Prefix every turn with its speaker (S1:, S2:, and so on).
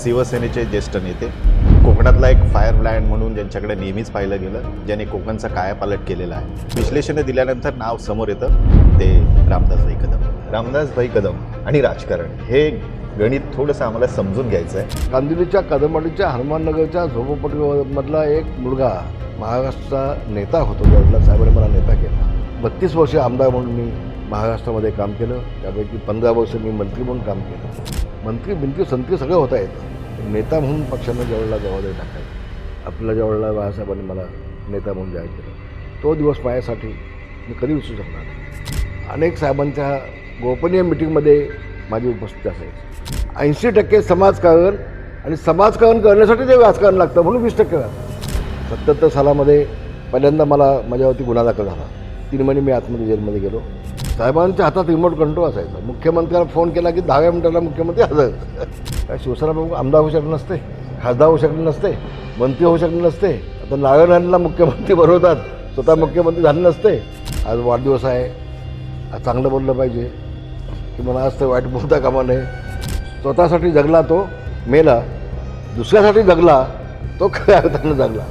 S1: शिवसेनेचे ज्येष्ठ नेते, कोकणातला एक फायर ब्रँड म्हणून ज्यांच्याकडे नेहमीच पाहिलं गेलं, ज्याने कोकणचा कायापालट केलेला आहे. विश्लेषण दिल्यानंतर नाव समोर येतं ते रामदासभाई कदम. रामदासभाई कदम आणि राजकारण हे गणित थोडंसं आम्हाला समजून घ्यायचं आहे.
S2: कांदिवलीच्या कदमवाडीच्या हनुमाननगरच्या झोपडपट्टीमधला एक मुलगा महाराष्ट्राचा नेता होतो. ज्यावेळेला साहेबांनी मला नेता केला. 32 वर्षे आमदार म्हणून मी महाराष्ट्रामध्ये काम केलं. त्यापैकी 15 वर्ष मी मंत्री म्हणून काम केलं. मंत्री संत्री सगळं होता येतं. नेता म्हणून पक्षानं ज्यावेळेला जबाबदारी टाकायची, आपल्याला ज्यावेळेला बाळासाहेबांनी मला नेता म्हणून जाहीर केलं, तो दिवस माझ्यासाठी मी कधी विसरू शकणार नाही. अनेक साहेबांच्या गोपनीय मिटिंगमध्ये माझी उपस्थिती असायची. 80% समाजकारण, आणि समाजकारण करण्यासाठी ते राजकारण लागतं म्हणून 20% राहतं. 77 सालामध्ये पहिल्यांदा माझ्यावरती गुन्हा दाखल झाला. 3 महिने मी आतमध्ये जेलमध्ये गेलो. साहेबांच्या हातात रिमोट कंट्रोल असायचा. मुख्यमंत्र्याला फोन केला की 10व्या मिनिटाला मुख्यमंत्री हजर. काय शिवसेना प्रमुख आमदार होऊ शकले नसते, खासदार होऊ शकले नसते, मंत्री होऊ शकले नसते. आता नारायणला मुख्यमंत्री बनवतात, स्वतः मुख्यमंत्री झाले नसते. आज वाढदिवस आहे, आज चांगलं बोललं पाहिजे की मला आज तर वाईट बोलता कामा नये. स्वतःसाठी जगला तो मेला, दुसऱ्यासाठी जगला तो खऱ्या अर्थानं जगला.